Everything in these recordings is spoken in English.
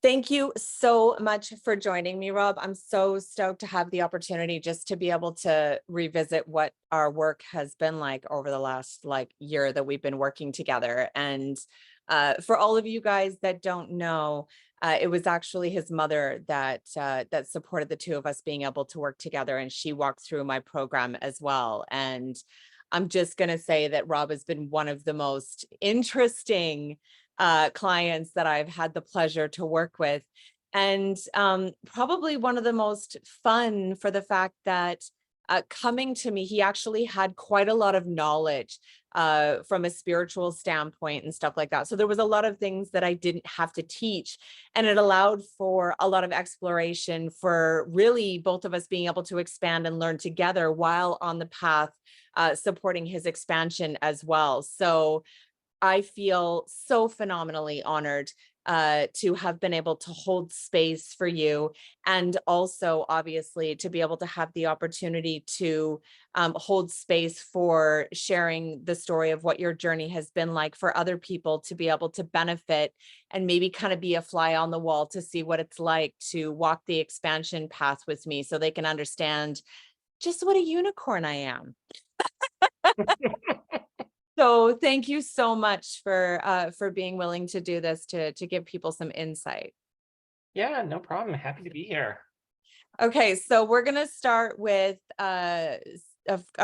Thank you so much for joining me, Rob. I'm so stoked to have the opportunity just to be able to revisit what our work has been like over the last year that we've been working together. And for all of you guys that don't know, it was actually his mother that supported the two of us being able to work together, and she walked through my program as well. And I'm just going to say that Rob has been one of the most interesting clients that I've had the pleasure to work with. And probably one of the most fun for the fact that coming to me, he actually had quite a lot of knowledge from a spiritual standpoint and stuff like that. So there was a lot of things that I didn't have to teach, and it allowed for a lot of exploration for really both of us being able to expand and learn together while on the path supporting his expansion as well. So I feel so phenomenally honored to have been able to hold space for you, and also obviously to be able to have the opportunity to hold space for sharing the story of what your journey has been like for other people to be able to benefit and maybe kind of be a fly on the wall to see what it's like to walk the expansion path with me so they can understand just what a unicorn I am. So thank you so much for being willing to do this to give people some insight. Yeah, no problem. Happy to be here. Okay, so we're gonna start with a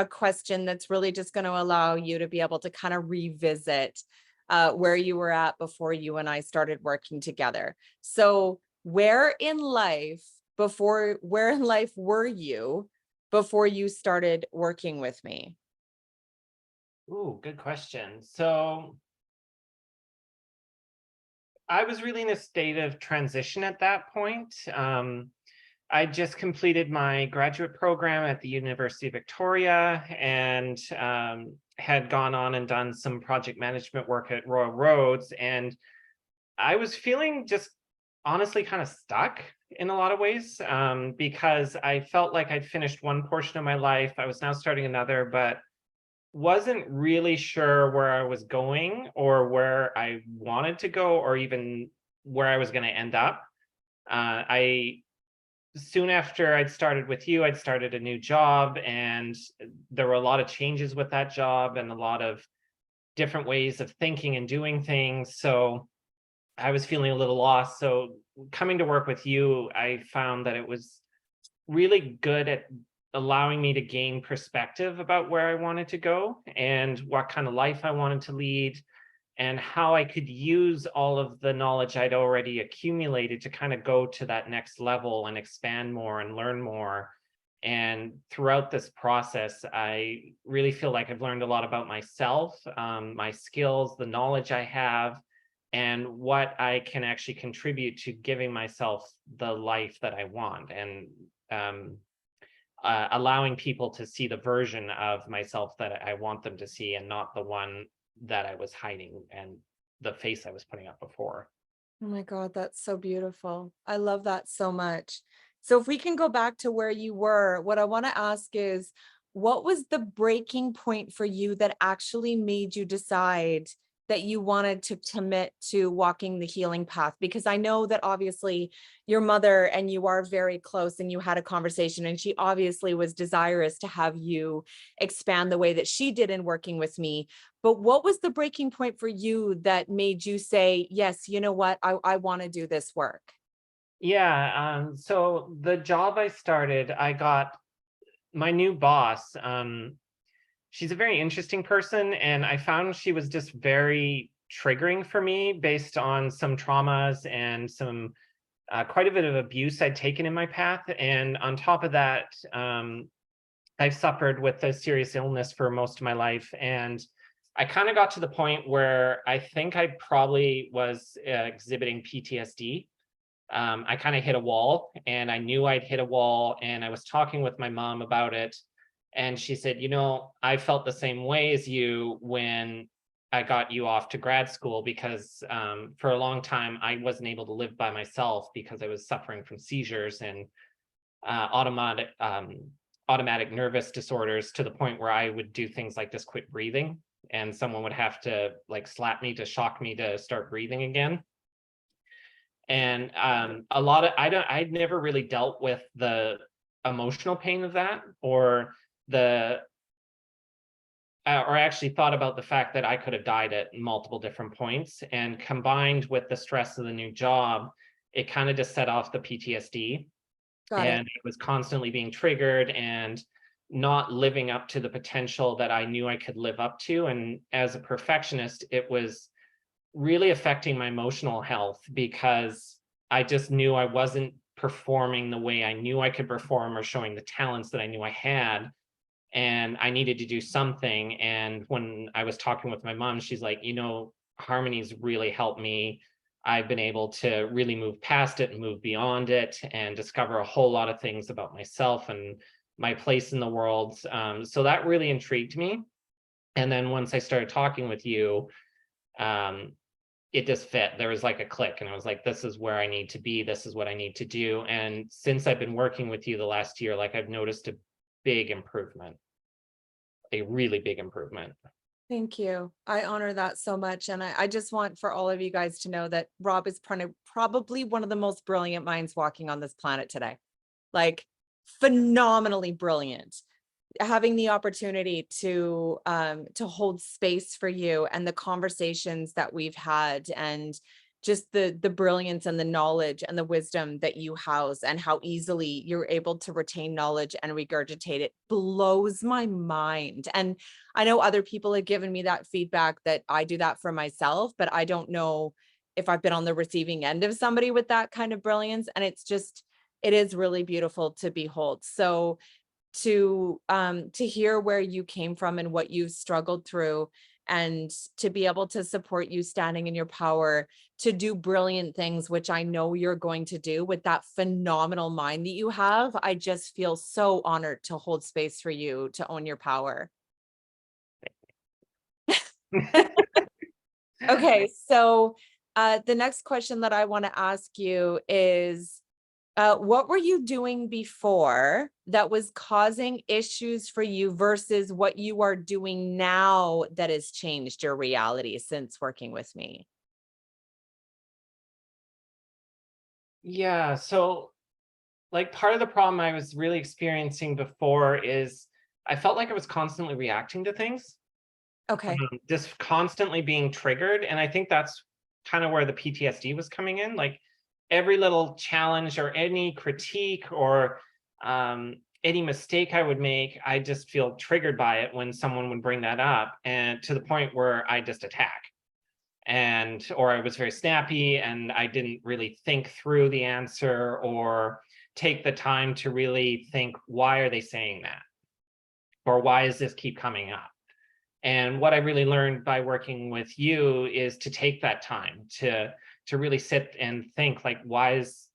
question that's really just going to allow you to be able to kind of revisit where you were at before you and I started working together. So where in life were you before you started working with me? Ooh, good question. So I was really in a state of transition at that point. I just completed my graduate program at the University of Victoria and had gone on and done some project management work at Royal Roads. And I was feeling just honestly kind of stuck in a lot of ways because I felt like I'd finished one portion of my life. I was now starting another, but wasn't really sure where I was going or where I wanted to go or even where I was going to end up. I soon after I'd started with you, I'd started a new job, and there were a lot of changes with that job and a lot of different ways of thinking and doing things. So I was feeling a little lost. So coming to work with you, I found that it was really good at allowing me to gain perspective about where I wanted to go and what kind of life I wanted to lead, and how I could use all of the knowledge I'd already accumulated to kind of go to that next level and expand more and learn more. And throughout this process, I really feel like I've learned a lot about myself, my skills, the knowledge I have, and what I can actually contribute to giving myself the life that I want, and allowing people to see the version of myself that I want them to see, and not the one that I was hiding and the face I was putting up before. Oh my God, that's so beautiful. I love that so much. So if we can go back to where you were, what I want to ask is, what was the breaking point for you that actually made you decide that you wanted to commit to walking the healing path? Because I know that obviously your mother and you are very close and you had a conversation, and she obviously was desirous to have you expand the way that she did in working with me. But what was the breaking point for you that made you say, yes, you know what, I want to do this work? Yeah, so the job I started, I got my new boss. She's a very interesting person, and I found she was just very triggering for me based on some traumas and some quite a bit of abuse I'd taken in my path. And on top of that, I've suffered with a serious illness for most of my life. And I kind of got to the point where I think I probably was exhibiting PTSD. I kind of hit a wall, and I knew I'd hit a wall, and I was talking with my mom about it. And she said, you know, I felt the same way as you when I got you off to grad school, because for a long time I wasn't able to live by myself because I was suffering from seizures and automatic nervous disorders, to the point where I would do things like just quit breathing, and someone would have to like slap me to shock me to start breathing again. And I'd never really dealt with the emotional pain of that, or the or actually thought about the fact that I could have died at multiple different points. And combined with the stress of the new job, it kind of just set off the PTSD. Got it. And it was constantly being triggered and not living up to the potential that I knew I could live up to. And as a perfectionist, it was really affecting my emotional health, because I just knew I wasn't performing the way I knew I could perform, or showing the talents that I knew I had. And I needed to do something. And when I was talking with my mom, she's like, Harmony's really helped me. I've been able to really move past it and move beyond it, and discover a whole lot of things about myself and my place in the world. So that really intrigued me. And then once I started talking with you, um, it just fit. There was like a click, and I was like, this is where I need to be. This is what I need to do. And since I've been working with you the last year, like, I've noticed a big improvement, a really big improvement. Thank you. I honor that so much. And I just want for all of you guys to know that Rob is probably one of the most brilliant minds walking on this planet today. Like, phenomenally brilliant. Having the opportunity to hold space for you, and the conversations that we've had, and just the brilliance and the knowledge and the wisdom that you house, and how easily you're able to retain knowledge and regurgitate it, blows my mind. And I know other people have given me that feedback, that I do that for myself, but I don't know if I've been on the receiving end of somebody with that kind of brilliance. And it is really beautiful to behold. So to hear where you came from and what you've struggled through, and to be able to support you standing in your power to do brilliant things, which I know you're going to do with that phenomenal mind that you have. I just feel so honored to hold space for you to own your power. Okay, so the next question that I want to ask you is, what were you doing before that was causing issues for you, versus what you are doing now that has changed your reality since working with me? Yeah, so, like, part of the problem I was really experiencing before is I felt like I was constantly reacting to things, Okay, just constantly being triggered. And I think that's kind of where the PTSD was coming in. Like, every little challenge or any critique, or any mistake I would make, I just feel triggered by it when someone would bring that up, and to the point where I just attack. And or I was very snappy, and I didn't really think through the answer, or take the time to really think, why are they saying that? Or why does this keep coming up? And what I really learned by working with you is to take that time to really sit and think, like, why is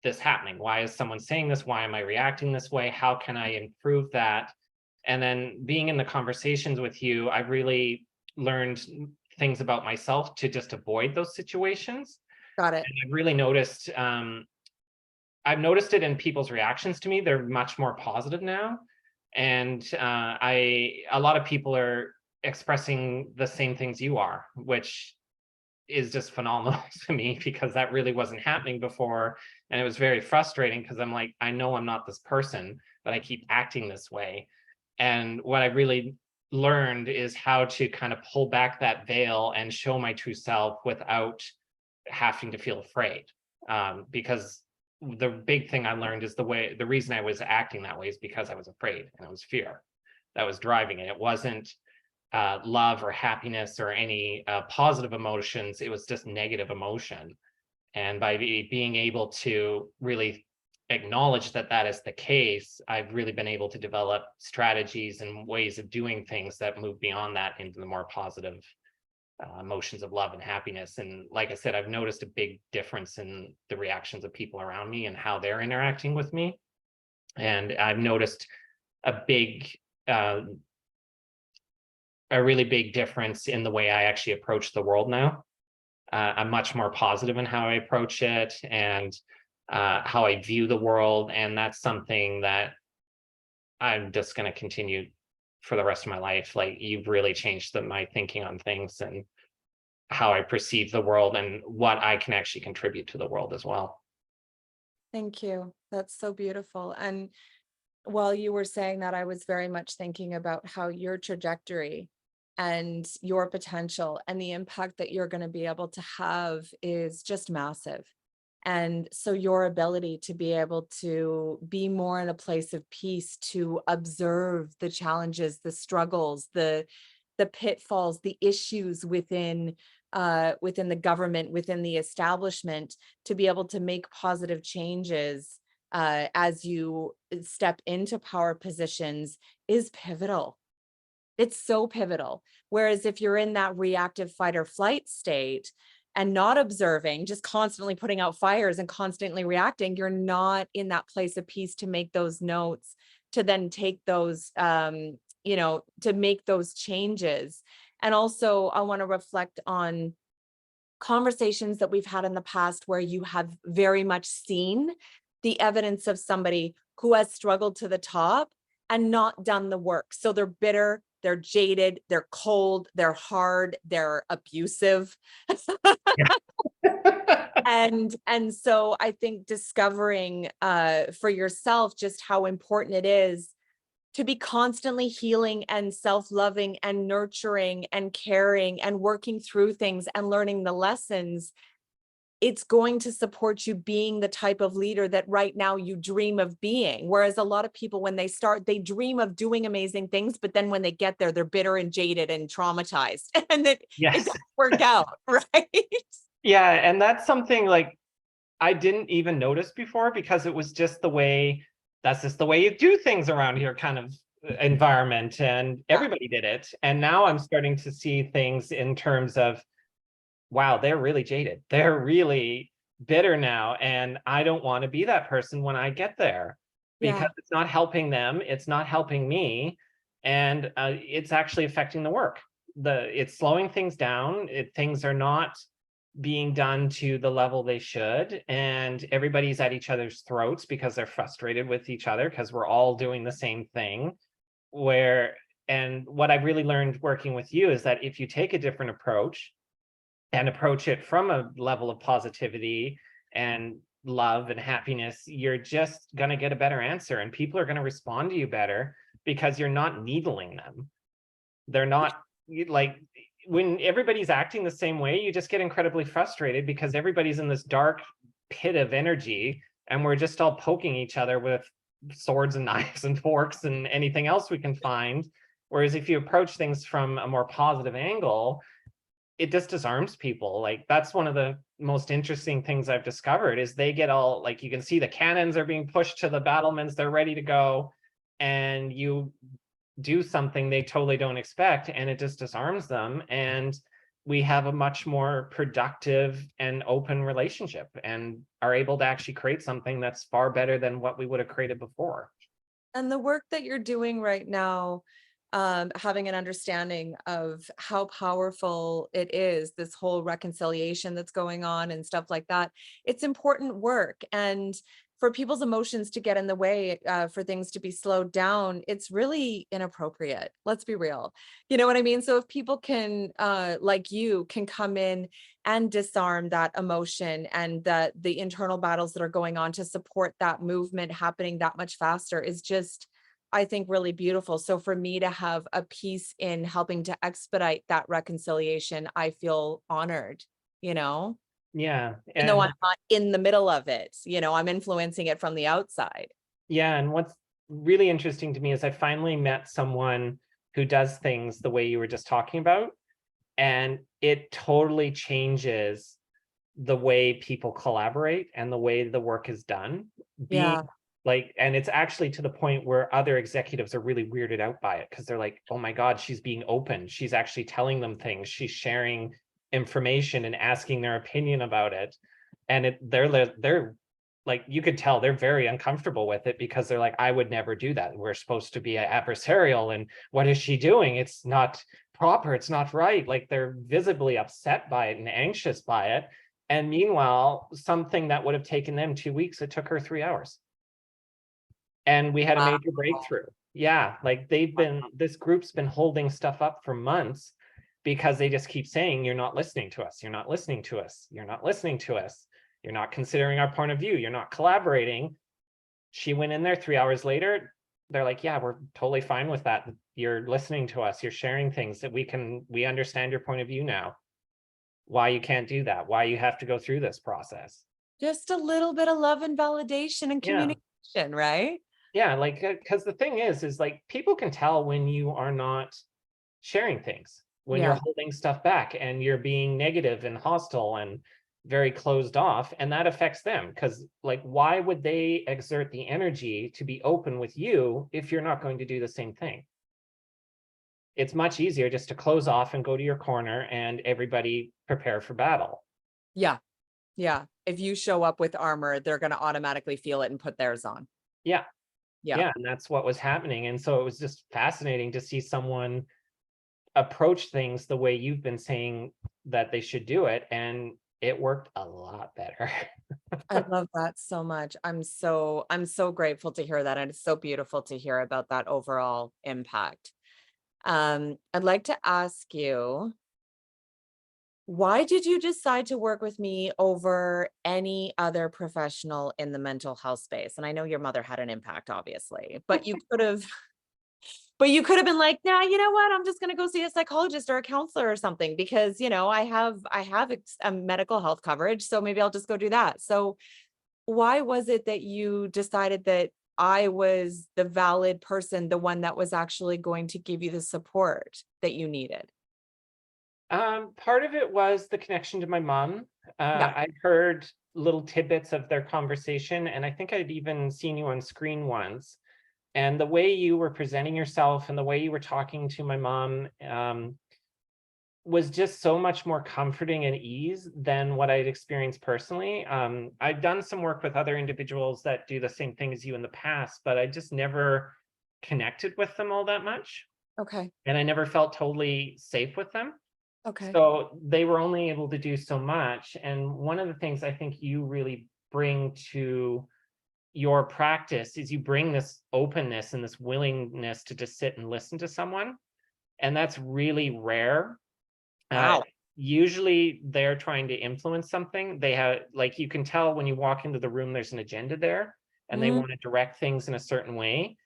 this happening? Why is someone saying this? Why am I reacting this way? How can I improve that? And then being in the conversations with you, I really learned things about myself to just avoid those situations. got it. And I've really noticed, I've noticed it in people's reactions to me. They're much more positive now. And a lot of people are expressing the same things you are, which is just phenomenal to me, because that really wasn't happening before. And it was very frustrating, because I'm like, I know I'm not this person, but I keep acting this way. And what I really learned is how to kind of pull back that veil and show my true self without having to feel afraid. Because the big thing I learned is the reason I was acting that way is because I was afraid, and it was fear that was driving it. It wasn't love or happiness or any positive emotions. It was just negative emotion. And by being able to really acknowledge that that is the case, I've really been able to develop strategies and ways of doing things that move beyond that into the more positive emotions of love and happiness. And like I said, I've noticed a big difference in the reactions of people around me and how they're interacting with me. And I've noticed a big, uh, a really big difference in the way I actually approach the world now. I'm much more positive in how I approach it, and how I view the world. And that's something that I'm just going to continue for the rest of my life. Like, you've really changed my thinking on things. And how I perceive the world and what I can actually contribute to the world as well. Thank you. That's so beautiful. And while you were saying that, I was very much thinking about how your trajectory and your potential and the impact that you're going to be able to have is just massive. And so your ability to be able to be more in a place of peace, to observe the challenges, the struggles, the pitfalls, the issues within the government, within the establishment, to be able to make positive changes as you step into power positions is pivotal. It's so pivotal. Whereas if you're in that reactive fight or flight state and not observing, just constantly putting out fires and constantly reacting, you're not in that place of peace to make those notes, to then take those, to make those changes. And also, I want to reflect on conversations that we've had in the past where you have very much seen the evidence of somebody who has struggled to the top and not done the work. So they're bitter, they're jaded, they're cold, they're hard, they're abusive. And so I think discovering for yourself just how important it is to be constantly healing and self-loving and nurturing and caring and working through things and learning the lessons, it's going to support you being the type of leader that right now you dream of being. Whereas a lot of people, when they start, they dream of doing amazing things, but then when they get there, they're bitter and jaded and traumatized, and it Yes. doesn't work out, right? Yeah, and that's something like I didn't even notice before because it was just the way, that's just the way you do things around here kind of environment, and Yeah. everybody did it. And now I'm starting to see things in terms of, wow, they're really jaded. They're really bitter now. And I don't want to be that person when I get there Yeah. because it's not helping them. It's not helping me. And it's actually affecting the work. It's slowing things down. Things are not being done to the level they should. And everybody's at each other's throats because they're frustrated with each other because we're all doing the same thing. And what I've really learned working with you is that if you take a different approach, and approach it from a level of positivity and love and happiness, you're just going to get a better answer, and people are going to respond to you better because you're not needling them. They're not like, when everybody's acting the same way, you just get incredibly frustrated because everybody's in this dark pit of energy and we're just all poking each other with swords and knives and forks and anything else we can find. Whereas if you approach things from a more positive angle, it just disarms people. Like, that's one of the most interesting things I've discovered is they get all, like, you can see the cannons are being pushed to the battlements, they're ready to go, and you do something they totally don't expect, and it just disarms them, and we have a much more productive and open relationship and are able to actually create something that's far better than what we would have created before. And the work that you're doing right now, having an understanding of how powerful it is, this whole reconciliation that's going on and stuff like that, it's important work. And for people's emotions to get in the way, for things to be slowed down, it's really inappropriate. Let's be real. You know what I mean? So if people can, like you, can come in and disarm that emotion and the internal battles that are going on to support that movement happening that much faster is just, I think, really beautiful. So for me to have a piece in helping to expedite that reconciliation, I feel honored, you know, Yeah, even though and I'm not in the middle of it, I'm influencing it from the outside. yeah, and what's really interesting to me is I finally met someone who does things the way you were just talking about, and it totally changes the way people collaborate and the way the work is done. Being Yeah. like, and it's actually to the point where other executives are really weirded out by it because they're like, oh my God, she's being open. She's actually telling them things. She's sharing information and asking their opinion about it. And they're like, you could tell they're very uncomfortable with it because they're like, I would never do that. We're supposed to be adversarial. And what is she doing? It's not proper. It's not right. Like, they're visibly upset by it and anxious by it. And meanwhile, something that would have taken them 2 weeks, it took her 3 hours. And we had a Wow. major breakthrough. Yeah, like this group's been holding stuff up for months. because they just keep saying, you're not listening to us, you're not listening to us, you're not listening to us, you're not considering our point of view, you're not collaborating. She went in there 3 hours later. They're like, yeah, we're totally fine with that. You're listening to us, you're sharing things that we understand your point of view now. Why you can't do that, why you have to go through this process. Just a little bit of love and validation and Yeah. communication, right? Yeah, like, because the thing is like people can tell when you are not sharing things, when you're Yeah. holding stuff back and you're being negative and hostile and very closed off, and that affects them. Because like, why would they exert the energy to be open with you if you're not going to do the same thing? It's much easier just to close off and go to your corner and everybody prepare for battle. Yeah. Yeah. If you show up with armor, they're going to automatically feel it and put theirs on. Yeah. Yeah. Yeah, and that's what was happening. And so it was just fascinating to see someone approach things the way you've been saying that they should do it, and it worked a lot better. I love that so much. I'm so grateful to hear that. And it's so beautiful to hear about that overall impact. I'd like to ask you, why did you decide to work with me over any other professional in the mental health space? And I know your mother had an impact, obviously, but you could have been like, nah, you know what? I'm just going to go see a psychologist or a counselor or something because, I have medical health coverage. So maybe I'll just go do that. So why was it that you decided that I was the valid person, the one that was actually going to give you the support that you needed? Part of it was the connection to my mom. Yeah. I'd heard little tidbits of their conversation, and I think I'd even seen you on screen once. And the way you were presenting yourself and the way you were talking to my mom was just so much more comforting and ease than what I'd experienced personally. I've done some work with other individuals that do the same thing as you in the past, but I just never connected with them all that much. Okay. And I never felt totally safe with them. Okay. So they were only able to do so much. And one of the things I think you really bring to your practice is you bring this openness and this willingness to just sit and listen to someone. And that's really rare. Uh, Wow. Usually they're trying to influence something. They have, like, you can tell when you walk into the room, there's an agenda there and they Mm, want to direct things in a certain way.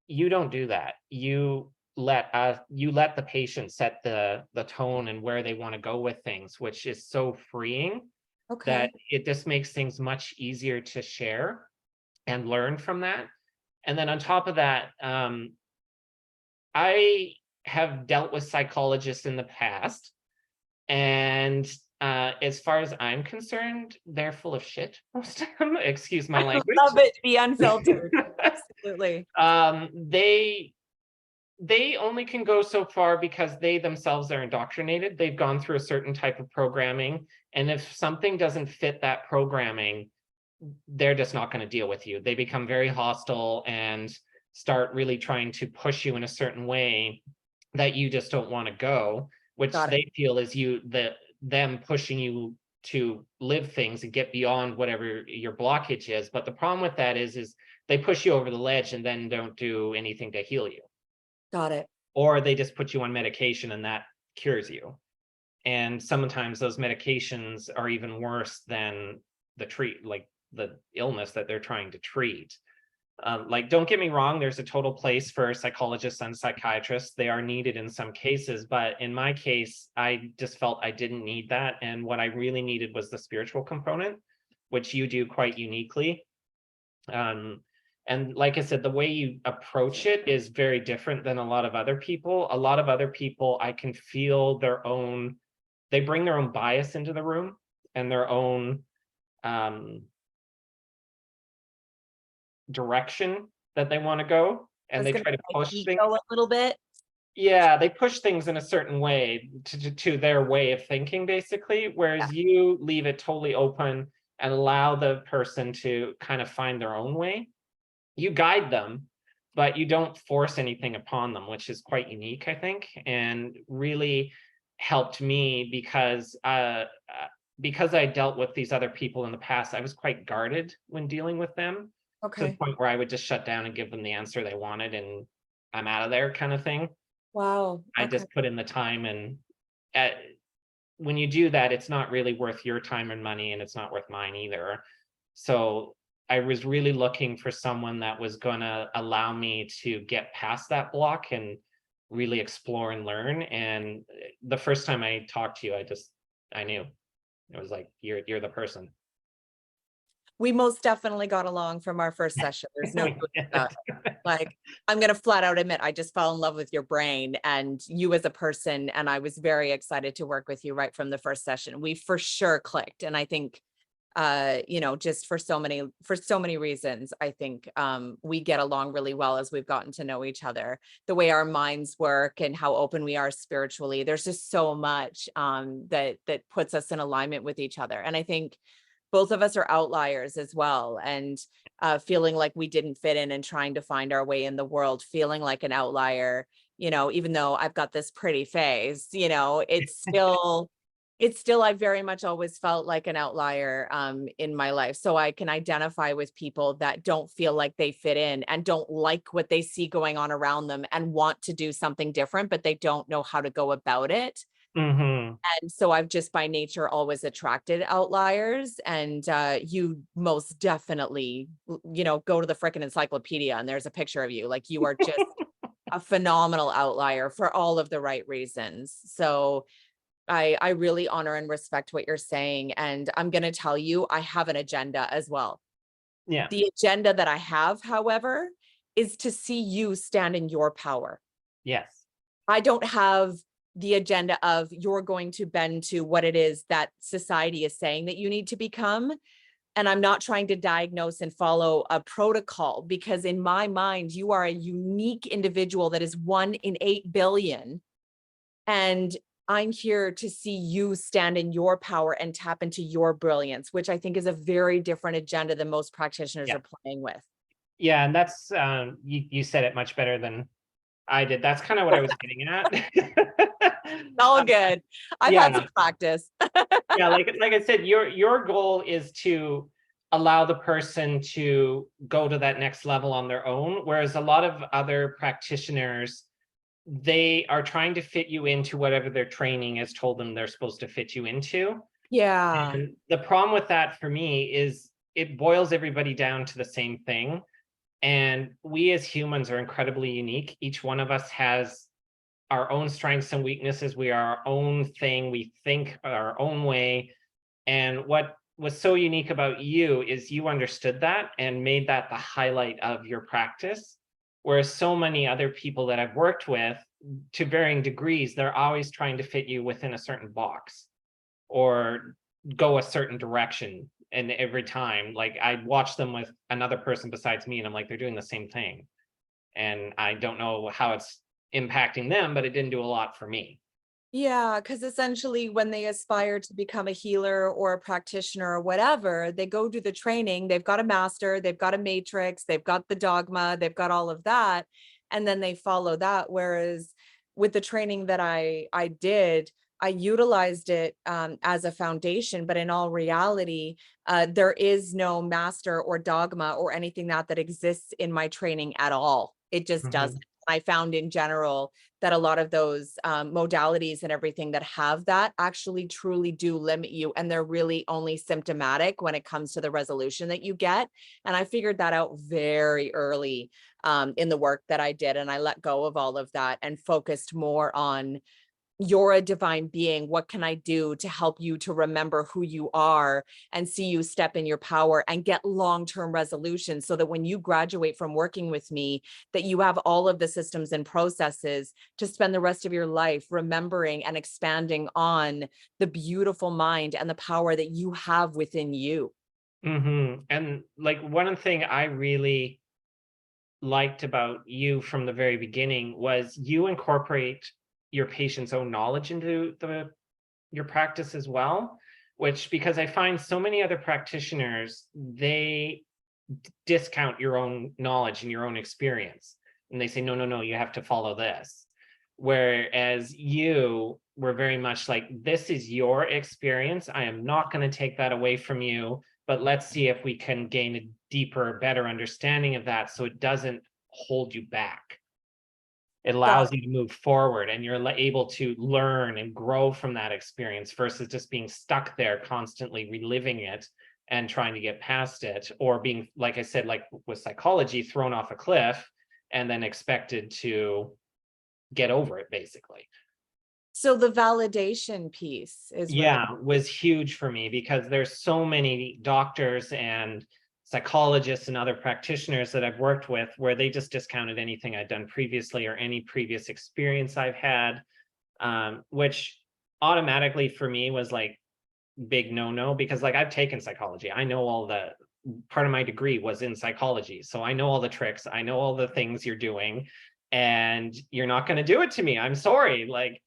You don't do that. You let the patient set the tone and where they want to go with things, which is so freeing that okay. it just makes things much easier to share and learn from that. And then on top of that, I have dealt with psychologists in the past, and as far as I'm concerned, they're full of shit, most of them. Excuse my I language. love it. Be unfiltered. Absolutely. They only can go so far because they themselves are indoctrinated. They've gone through a certain type of programming, and if something doesn't fit that programming, they're just not going to deal with you. They become very hostile and start really trying to push you in a certain way that you just don't want to go, which Got it. they feel is them pushing you to live things and get beyond whatever your blockage is. But the problem with that is they push you over the ledge and then don't do anything to heal you, Got it. or they just put you on medication and that cures you. And sometimes those medications are even worse than the illness that they're trying to treat. Like, don't get me wrong, there's a total place for psychologists and psychiatrists. They are needed in some cases, but in my case, I just felt I didn't need that. And what I really needed was the spiritual component, which you do quite uniquely. And like I said, the way you approach it is very different than a lot of other people. A lot of other people, I can feel they bring their own bias into the room and their own direction that they want to go, I and was they gonna try to say push things. ego a little bit. Yeah, they push things in a certain way to their way of thinking, basically, Yeah. whereas you leave it totally open and allow the person to kind of find their own way. You guide them, but you don't force anything upon them, which is quite unique, I think, and really helped me because I dealt with these other people in the past. I was quite guarded when dealing with them, to the Okay. point where I would just shut down and give them the answer they wanted and I'm out of there kind of thing. Wow. I Okay. just put in the time and when you do that, it's not really worth your time and money, and it's not worth mine either. So I was really looking for someone that was going to allow me to get past that block and really explore and learn. And the first time I talked to you, I knew. It was like, you're the person. We most definitely got along from our first session. There's no We doing did. that. Like, I'm going to flat out admit, I just fell in love with your brain and you as a person. And I was very excited to work with you right from the first session. We for sure clicked. And I think, just for so many reasons, I think we get along really well as we've gotten to know each other, the way our minds work and how open we are spiritually. There's just so much that puts us in alignment with each other. And I think both of us are outliers as well. And feeling like we didn't fit in and trying to find our way in the world, feeling like an outlier, even though I've got this pretty face, it's still, I very much always felt like an outlier in my life. So I can identify with people that don't feel like they fit in and don't like what they see going on around them and want to do something different, but they don't know how to go about it. Mm-hmm. And so I've just by nature always attracted outliers. And you most definitely, go to the frickin' encyclopedia and there's a picture of you. Like, you are just a phenomenal outlier for all of the right reasons. So I really honor and respect what you're saying. And I'm going to tell you, I have an agenda as well. Yeah. The agenda that I have, however, is to see you stand in your power. Yes. I don't have the agenda of you're going to bend to what it is that society is saying that you need to become. And I'm not trying to diagnose and follow a protocol, because in my mind, you are a unique individual that is 1 in 8 billion. And I'm here to see you stand in your power and tap into your brilliance, which I think is a very different agenda than most practitioners Yeah. are playing with. Yeah. And that's, you said it much better than I did. That's kind of what I was getting at. All good. I've had Yeah. some practice. Yeah. Like I said, your goal is to allow the person to go to that next level on their own. Whereas a lot of other practitioners, they are trying to fit you into whatever their training has told them they're supposed to fit you into. Yeah. And the problem with that for me is it boils everybody down to the same thing. And we as humans are incredibly unique. Each one of us has our own strengths and weaknesses. We are our own thing. We think our own way. And what was so unique about you is you understood that and made that the highlight of your practice. Whereas so many other people that I've worked with, to varying degrees, they're always trying to fit you within a certain box or go a certain direction. And every time, like, I watch them with another person besides me, and I'm like, they're doing the same thing. And I don't know how it's impacting them, but it didn't do a lot for me. Yeah, because essentially when they aspire to become a healer or a practitioner or whatever, they go do the training, they've got a master, they've got a matrix, they've got the dogma, they've got all of that, and then they follow that. Whereas with the training that I did, I utilized it as a foundation, but in all reality, there is no master or dogma or anything that exists in my training at all. It just Mhm. doesn't. I found in general that a lot of those modalities and everything that have that actually truly do limit you. And they're really only symptomatic when it comes to the resolution that you get. And I figured that out very early in the work that I did. And I let go of all of that and focused more on, you're a divine being. What can I do to help you to remember who you are and see you step in your power and get long-term resolutions, so that when you graduate from working with me, that you have all of the systems and processes to spend the rest of your life remembering and expanding on the beautiful mind and the power that you have within you. And like, one thing I really liked about you from the very beginning was you incorporate your patient's own knowledge into your practice as well, which, because I find so many other practitioners, they discount your own knowledge and your own experience. And they say, no, no, no, you have to follow this. Whereas you were very much like, this is your experience. I am not going to take that away from you, but let's see if we can gain a deeper, better understanding of that so it doesn't hold you back. It Got allows you to move forward, and you're able to learn and grow from that experience versus just being stuck there constantly reliving it and trying to get past it, or being, like I said, like with psychology, thrown off a cliff and then expected to get over it, basically. So the validation piece is really, Yeah, was huge for me because there's so many doctors and psychologists and other practitioners that I've worked with where they just discounted anything I'd done previously or any previous experience I've had, which automatically for me was like big no-no, because like I've taken psychology. I know all the part of my degree was in psychology. So I know all the tricks, I know all the things you're doing, and you're not going to do it to me. I'm sorry. Like,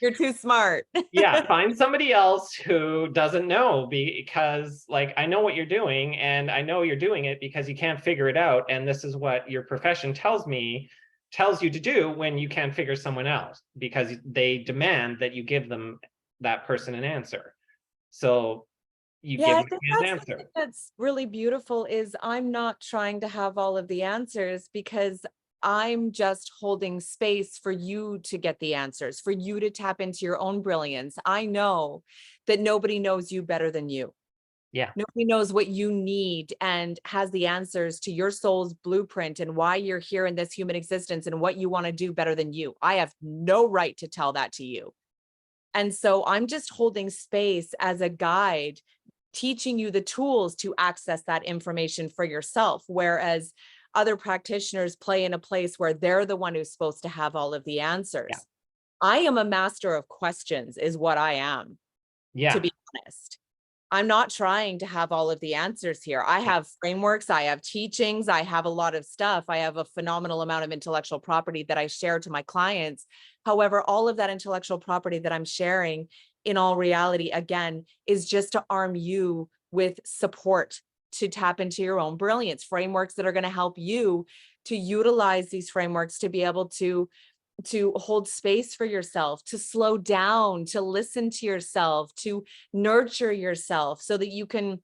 you're too smart. yeah, find somebody else who doesn't know, because like I know what you're doing and I know you're doing it because you can't figure it out. And this is what your profession tells you to do when you can't figure someone else, because they demand that you give them that person an answer. So you Yeah, give I them think a canned that's answer. something that's really beautiful is I'm not trying to have all of the answers because I'm just holding space for you to get the answers, for you to tap into your own brilliance. I know that nobody knows you better than you. Yeah, Nobody knows what you need and has the answers to your soul's blueprint and why you're here in this human existence and what you want to do better than you. I have no right to tell that to you. And so I'm just holding space as a guide, teaching you the tools to access that information for yourself. Whereas other practitioners play in a place where they're the one who's supposed to have all of the yeah, answers. I am a master of questions, is what I am, to yeah, be honest. I'm not trying to have all of the answers here. I yeah, have frameworks, I have teachings, I have a lot of stuff. I have a phenomenal amount of intellectual property that I share to my clients. However, all of that intellectual property that I'm sharing, in all reality, again, is just to arm you with support to tap into your own brilliance, frameworks that are going to help you to utilize these frameworks to be able to hold space for yourself, to slow down, to listen to yourself, to nurture yourself so that you can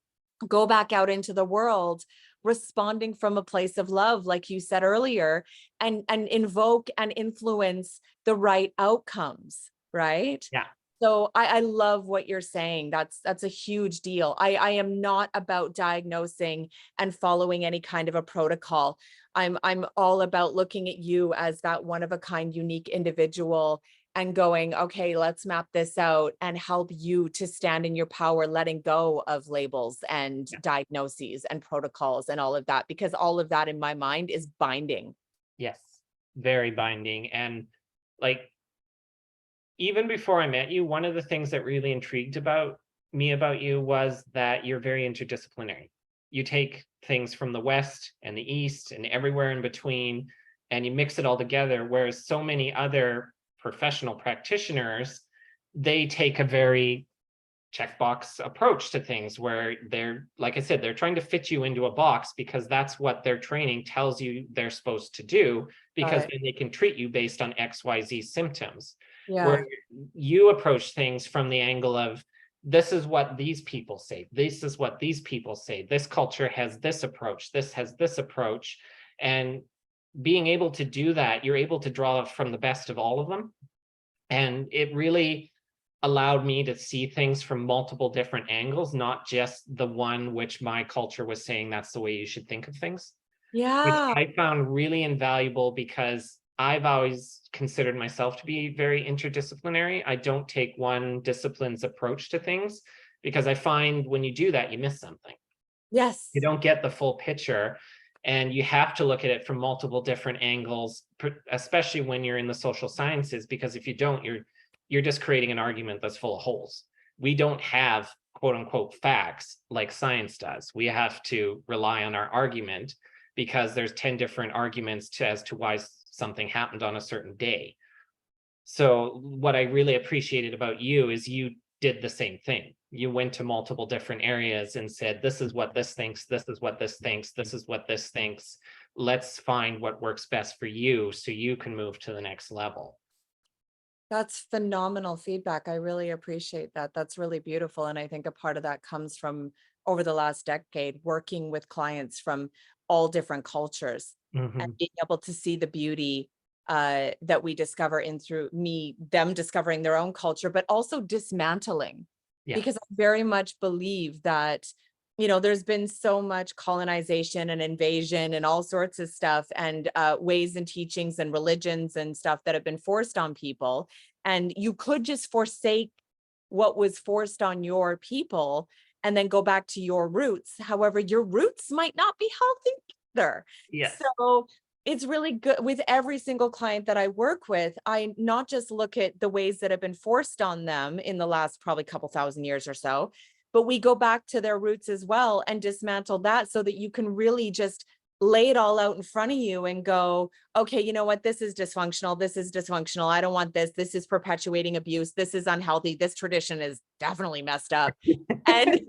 go back out into the world responding from a place of love, like you said earlier, and invoke and influence the right outcomes, right? yeah, So I love what you're saying. That's a huge deal. I am not about diagnosing and following any kind of a protocol. I'm all about looking at you as that one of a kind, unique individual and going, okay, let's map this out and help you to stand in your power, letting go of labels and yeah. diagnoses and protocols and all of that, because all of that in my mind is binding. Yes, very binding. And like, even before I met you, one of the things that really intrigued about you was that you're very interdisciplinary. You take things from the West and the East and everywhere in between, and you mix it all together. Whereas so many other professional practitioners, they take a very checkbox approach to things where they're, like I said, they're trying to fit you into a box because that's what their training tells you they're supposed to do, Got because it. then they can treat you based on XYZ symptoms. Where Yeah. you approach things from the angle of, this is what these people say, this is what these people say, this culture has this approach, this has this approach. And being able to do that, you're able to draw from the best of all of them. And it really allowed me to see things from multiple different angles, not just the one which my culture was saying that's the way you should think of things, which Yeah. I found really invaluable because I've always considered myself to be very interdisciplinary. I don't take one discipline's approach to things, because I find when you do that, you miss something. You Yes. don't get the full picture, and you have to look at it from multiple different angles, especially when you're in the social sciences, because if you don't, you're just creating an argument that's full of holes. We don't have quote unquote facts like science does. We have to rely on our argument because there's 10 different arguments as to why something happened on a certain day. So what I really appreciated about you is you did the same thing. You went to multiple different areas and said, this is what this thinks, this is what this thinks, this is what this thinks. Let's find what works best for you so you can move to the next level. That's phenomenal feedback. I really appreciate that. That's really beautiful. And I think a part of that comes from over the last decade, working with clients from all different cultures and Mhm. being able to see the beauty that we discover in through them discovering their own culture, but also dismantling. Yeah. Because I very much believe that, there's been so much colonization and invasion and all sorts of stuff, and ways and teachings and religions and stuff that have been forced on people. And you could just forsake what was forced on your people and then go back to your roots. However, your roots might not be healthy either. Yes. So it's really good with every single client that I work with. I not just look at the ways that have been forced on them in the last probably couple thousand years or so, but we go back to their roots as well and dismantle that so that you can really just lay it all out in front of you and go, okay, you know what? This is dysfunctional. This is dysfunctional. I don't want this. This is perpetuating abuse. This is unhealthy. This tradition is definitely messed up. And,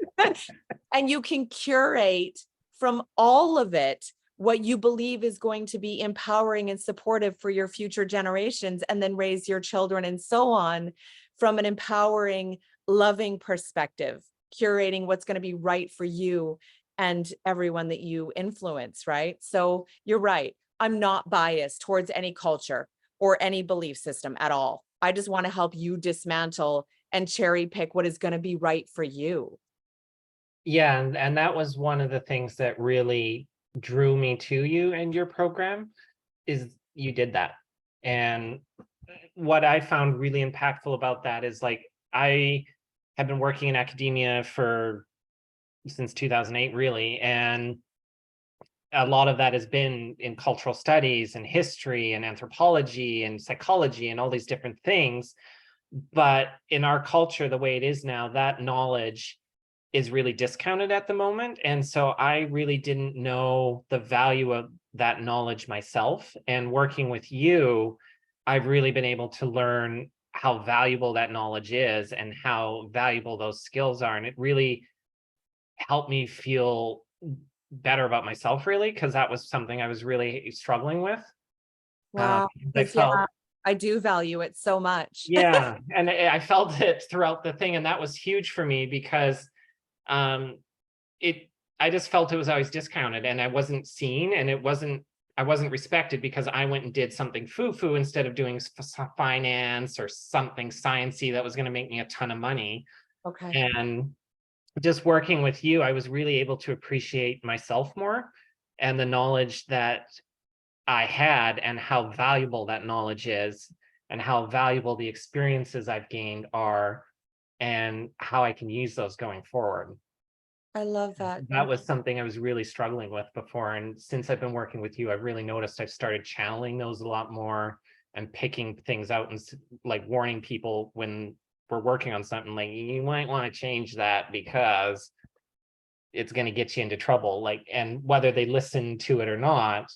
and you can curate from all of it what you believe is going to be empowering and supportive for your future generations, and then raise your children and so on from an empowering, loving perspective, curating what's going to be right for you and everyone that you influence, right? So you're right. I'm not biased towards any culture or any belief system at all. I just want to help you dismantle and cherry pick what is going to be right for you. Yeah, and that was one of the things that really drew me to you and your program, is you did that. And what I found really impactful about that is, like, I have been working in academia since 2008, really, and a lot of that has been in cultural studies and history and anthropology and psychology and all these different things. But in our culture, the way it is now, that knowledge is really discounted at the moment. And so I really didn't know the value of that knowledge myself. And working with you, I've really been able to learn how valuable that knowledge is and how valuable those skills are. And it really helped me feel better about myself, really, because that was something I was really struggling with. Wow. I Because yeah, felt, I do value it so much. yeah, and I felt it throughout the thing. And that was huge for me because um, I just felt it was always discounted, and I wasn't seen, and I wasn't respected because I went and did something foo-foo instead of doing finance or something sciencey that was going to make me a ton of money. Okay. And just working with you, I was really able to appreciate myself more and the knowledge that I had and how valuable that knowledge is and how valuable the experiences I've gained are and how I can use those going forward. I love that. That was something I was really struggling with before. And since I've been working with you, I've really noticed I've started channeling those a lot more and picking things out and like warning people when we're working on something, like, you might want to change that because it's going to get you into trouble. Like, and whether they listen to it or not,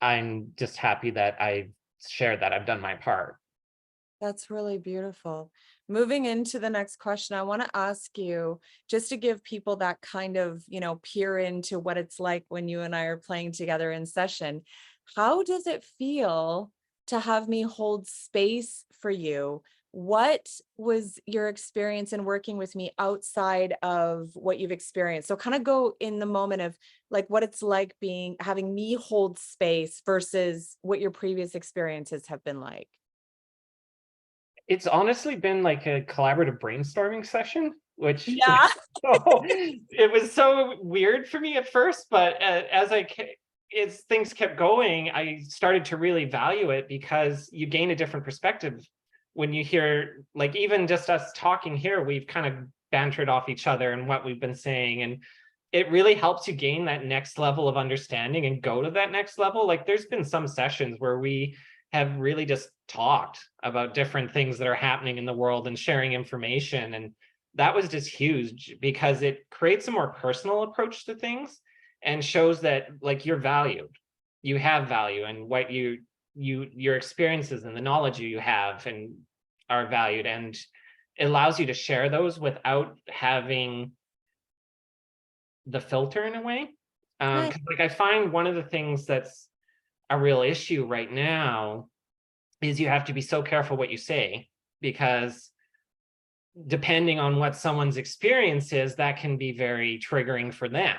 I'm just happy that I've shared that I've done my part. That's really beautiful. Moving into the next question, I want to ask you, just to give people that kind of, peer into what it's like when you and I are playing together in session. How does it feel to have me hold space for you? What was your experience in working with me outside of what you've experienced? So kind of go in the moment of like what it's like having me hold space versus what your previous experiences have been like. It's honestly been like a collaborative brainstorming session, which Yeah. it was so weird for me at first, but as things kept going, I started to really value it because you gain a different perspective when you hear, like, even just us talking here, we've kind of bantered off each other and what we've been saying, and it really helps you gain that next level of understanding and go to that next level. Like, there's been some sessions where we have really just talked about different things that are happening in the world and sharing information. And that was just huge because it creates a more personal approach to things and shows that, like, you're valued, you have value, and what your experiences and the knowledge you have and are valued, and it allows you to share those without having the filter in a way. 'Cause, like, I find one of the things that's a real issue right now is you have to be so careful what you say, because depending on what someone's experience is, that can be very triggering for them.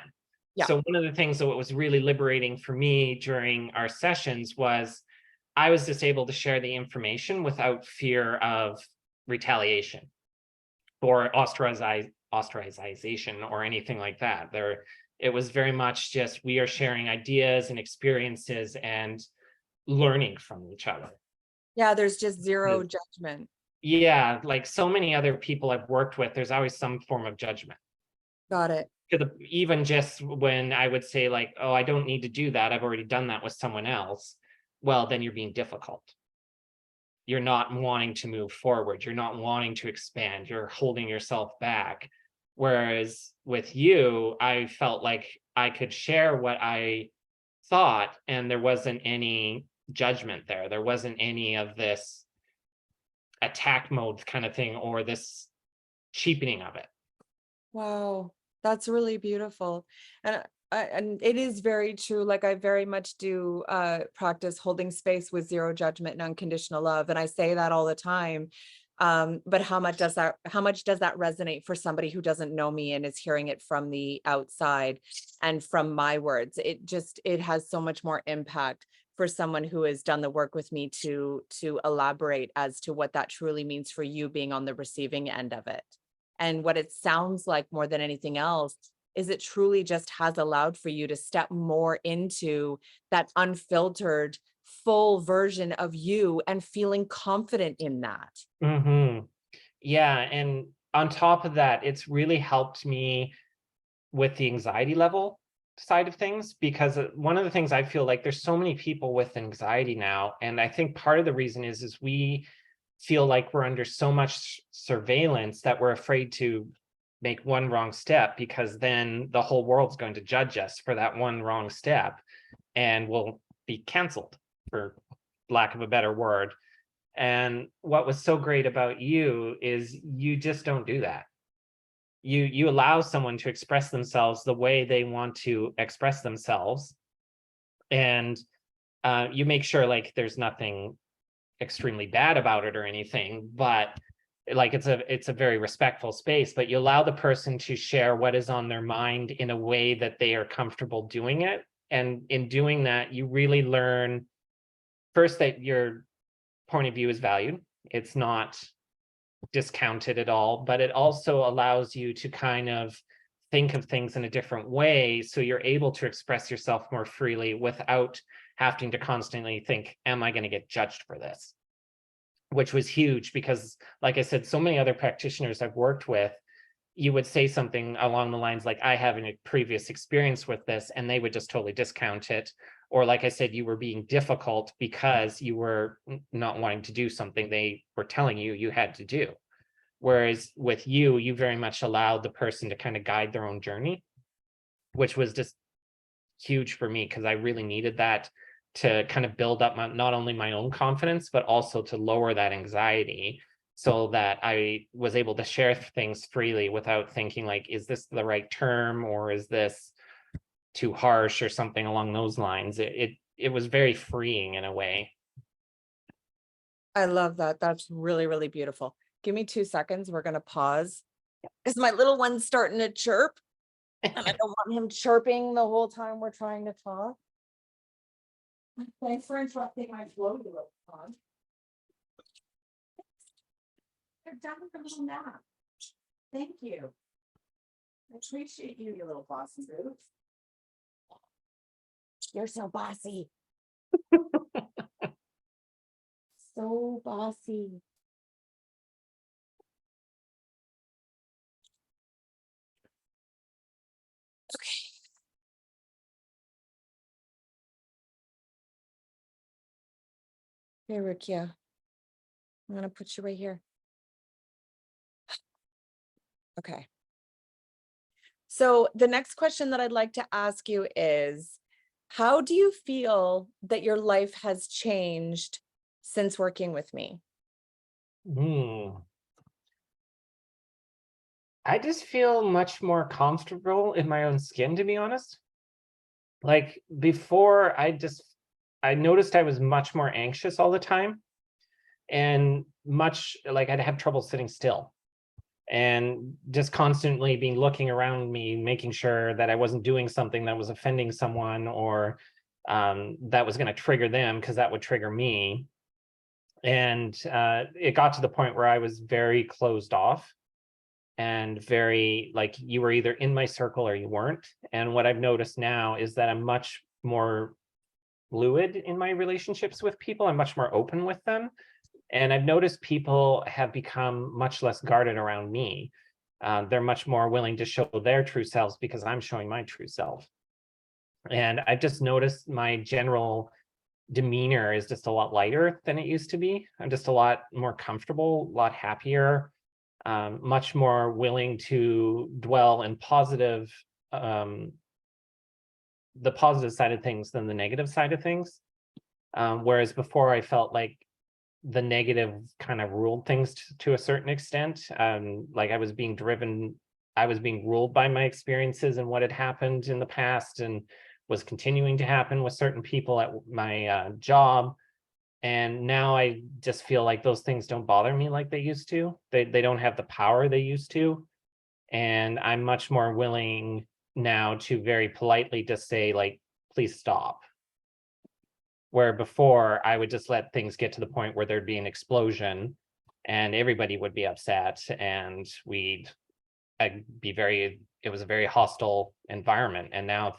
Yeah. So one of the things that was really liberating for me during our sessions was I was just able to share the information without fear of retaliation or ostracization or anything like that. It was very much just, we are sharing ideas and experiences and learning from each other. Yeah, there's just zero judgment. Yeah, like so many other people I've worked with, there's always some form of judgment. Got it. Even just when I would say like, oh, I don't need to do that, I've already done that with someone else. Well, then you're being difficult. You're not wanting to move forward. You're not wanting to expand. You're holding yourself back. Whereas with you, I felt like I could share what I thought, and there wasn't any judgment there. There wasn't any of this attack mode kind of thing or this cheapening of it. Wow, that's really beautiful. And it is very true. Like I very much do practice holding space with zero judgment and unconditional love. And I say that all the time. But how much does that resonate for somebody who doesn't know me and is hearing it from the outside and from my words? It has so much more impact for someone who has done the work with me to elaborate as to what that truly means for you being on the receiving end of it. And what it sounds like more than anything else is it truly just has allowed for you to step more into that unfiltered, full version of you and feeling confident in that. Mm-hmm. Yeah. And on top of that, it's really helped me with the anxiety level side of things, because one of the things I feel like there's so many people with anxiety now. And I think part of the reason is we feel like we're under so much surveillance that we're afraid to make one wrong step, because then the whole world's going to judge us for that one wrong step and we'll be canceled, for lack of a better word. And what was so great about you is you just don't do that. You allow someone to express themselves the way they want to express themselves, and you make sure like there's nothing extremely bad about it or anything, but like it's a very respectful space, but you allow the person to share what is on their mind in a way that they are comfortable doing it. And in doing that, you really learn first that your point of view is valued. It's not discounted at all, but it also allows you to kind of think of things in a different way, so you're able to express yourself more freely without having to constantly think, am I going to get judged for this? Which was huge, because like I said, so many other practitioners I've worked with, you would say something along the lines like, I have a previous experience with this, and they would just totally discount it. Or like I said, you were being difficult because you were not wanting to do something they were telling you you had to do. Whereas with you, you very much allowed the person to kind of guide their own journey, which was just huge for me, because I really needed that to kind of build up not only my own confidence, but also to lower that anxiety, so that I was able to share things freely without thinking like, is this the right term, or is this too harsh, or something along those lines. It was very freeing in a way. I love that. That's really, really beautiful. Give me 2 seconds. We're going to pause because my little one's starting to chirp and I don't want him chirping the whole time we're trying to talk. Thanks for interrupting my flow, you little pond. They're done with a little nap. Thank you. I appreciate you, you little bossy boots. You're so bossy. So bossy. Okay. Here, Rukia. I'm gonna put you right here. Okay. So the next question that I'd like to ask you is, how do you feel that your life has changed since working with me? I just feel much more comfortable in my own skin, to be honest. Like before, I noticed I was much more anxious all the time, and much like I'd have trouble sitting still, and just constantly being looking around me, making sure that I wasn't doing something that was offending someone, or that was going to trigger them because that would trigger me. And it got to the point where I was very closed off and very like you were either in my circle or you weren't. And what I've noticed now is that I'm much more fluid in my relationships with people. I'm much more open with them. And I've noticed people have become much less guarded around me. They're much more willing to show their true selves because I'm showing my true self. And I've just noticed my general demeanor is just a lot lighter than it used to be. I'm just a lot more comfortable, a lot happier, much more willing to dwell in the positive side of things than the negative side of things. Whereas before I felt like the negative kind of ruled things to a certain extent. Like I was being ruled by my experiences and what had happened in the past and was continuing to happen with certain people at my job. And now I just feel like those things don't bother me like they used to. They don't have the power they used to. And I'm much more willing now to very politely just say, like, please stop. Where before I would just let things get to the point where there'd be an explosion and everybody would be upset and it was a very hostile environment. And now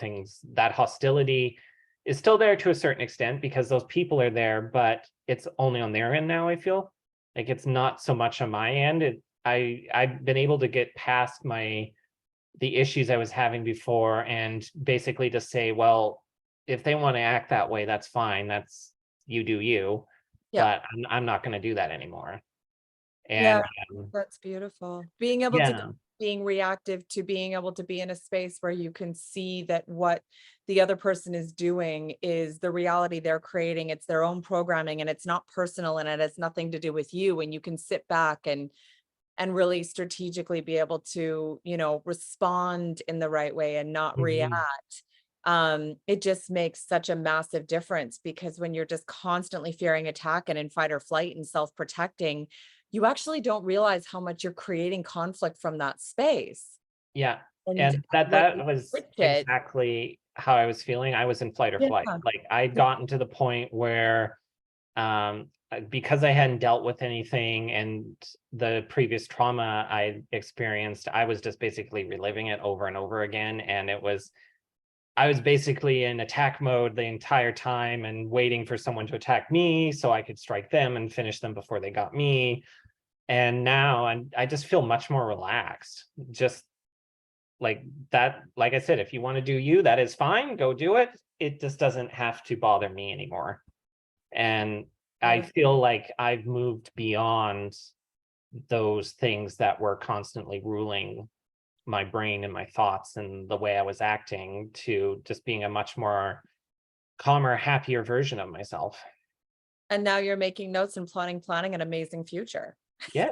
that hostility is still there to a certain extent because those people are there, but it's only on their end now. I feel like it's not so much on my end. I've been able to get past the issues I was having before and basically just say, well, if they want to act that way, that's fine. That's you do you, Yeah. but I'm not going to do that anymore. Yeah, And that's beautiful. Being able to yeah, being reactive to being able to be in a space where you can see that what the other person is doing is the reality they're creating. It's their own programming and it's not personal and it has nothing to do with you. And you can sit back and really strategically be able to, respond in the right way and not mhm, react. It just makes such a massive difference because when you're just constantly fearing attack and in fight or flight and self-protecting, you actually don't realize how much you're creating conflict from that space. yeah. And And that when you that was switch it, exactly how I was feeling. I was in fight or yeah, flight. Like I'd gotten to the point where because I hadn't dealt with anything and the previous trauma I experienced, I was just basically reliving it over and over again. And I was basically in attack mode the entire time and waiting for someone to attack me so I could strike them and finish them before they got me. And now I just feel much more relaxed. Just like that, like I said, if you want to do you, that is fine. Go do it. It just doesn't have to bother me anymore. And I beautiful. feel like I've moved beyond those things that were constantly ruling my brain and my thoughts and the way I was acting to just being a much more calmer, happier version of myself. And now you're making notes and planning an amazing future. Yes.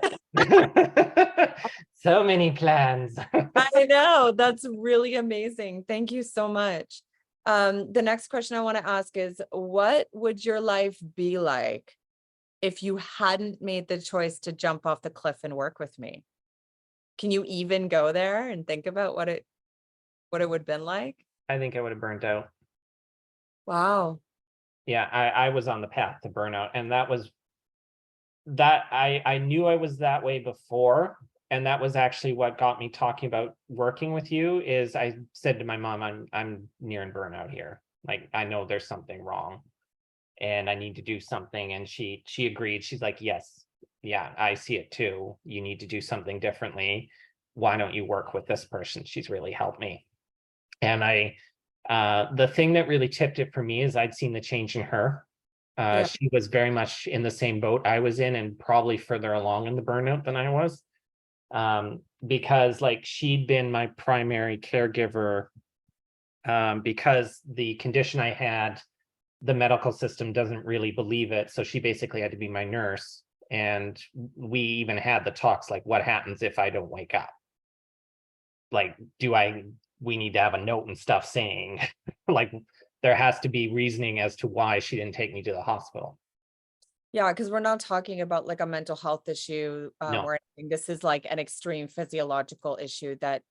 So many plans. I know, that's really amazing. Thank you so much. The next question I want to ask is, what would your life be like if you hadn't made the choice to jump off the cliff and work with me? Can you even go there and think about what it would have been like? I think I would have burnt out. Wow. Yeah, I was on the path to burnout, and I knew I was that way before, and that was actually what got me talking about working with you. Is I said to my mom, I'm nearing burnout here. Like I know there's something wrong, and I need to do something. And she agreed. She's like, yes, yeah, I see it too. You need to do something differently. Why don't you work with this person? She's really helped me. And the thing that really tipped it for me is I'd seen the change in her. Yeah. She was very much in the same boat I was in and probably further along in the burnout than I was. Because like she'd been my primary caregiver, because the condition I had, the medical system doesn't really believe it. So she basically had to be my nurse. And we even had the talks like, what happens if I don't wake up? Like, we need to have a note and stuff saying, like, there has to be reasoning as to why she didn't take me to the hospital. Yeah, because we're not talking about like a mental health issue No, or anything. This is like an extreme physiological issue that,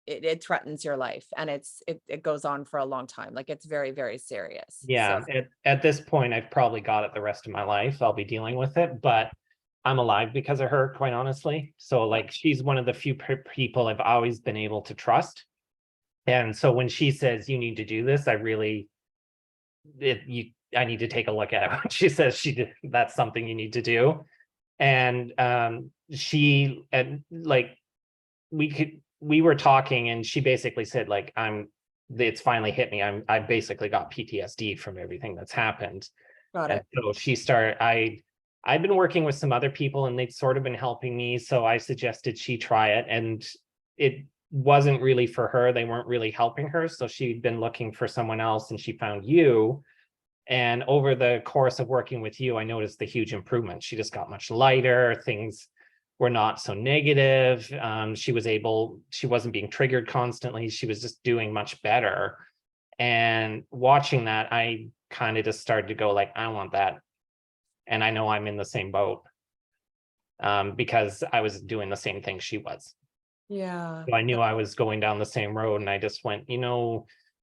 it threatens your life, and it goes on for a long time. Like, it's very, very serious. So Yeah, at this point, I've probably got it the rest of my life. I'll be dealing with it, but I'm alive because of her, quite honestly. So yeah, like, she's one of the few people I've always been able to trust. And so when she says you need to do this, I need to take a look at it. When she says that's something you need to do. And she and like we were talking, and she basically said, like, it's finally hit me. I basically got PTSD from everything that's happened. got And it. so I've been working with some other people, and they've sort of been helping me. So I suggested she try it, and it wasn't really for her. They weren't really helping her. So she'd been looking for someone else, and she found you. And over the course of working with you, I noticed the huge improvement. She just got much lighter. Things were not so negative. She wasn't being triggered constantly. She was just doing much better. And watching that, I kind of just started to go like, I want that. And I know I'm in the same boat, because I was doing the same thing she was. Yeah. So I knew I was going down the same road, and I just went,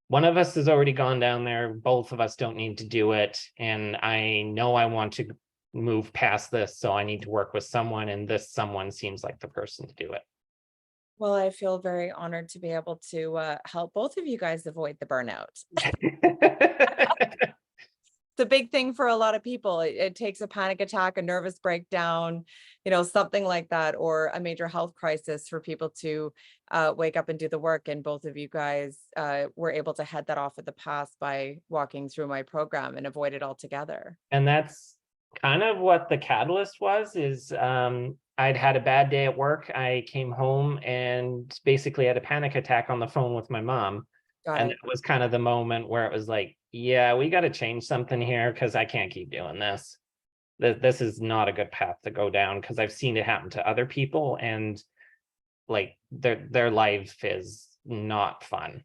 one of us has already gone down there. Both of us don't need to do it. And I know I want to move past this. So I need to work with someone, and this someone seems like the person to do it. Well, I feel very honored to be able to help both of you guys avoid the burnout. It's a big thing for a lot of people. It takes a panic attack, a nervous breakdown, something like that, or a major health crisis for people to wake up and do the work. And both of you guys were able to head that off at the pass by walking through my program and avoid it altogether. And that's kind of what the catalyst was, is I'd had a bad day at work. I came home and basically had a panic attack on the phone with my mom. Got And it. it was kind of the moment where it was like, yeah, we got to change something here, because I can't keep doing this. This is not a good path to go down, because I've seen it happen to other people, and like their life is not fun.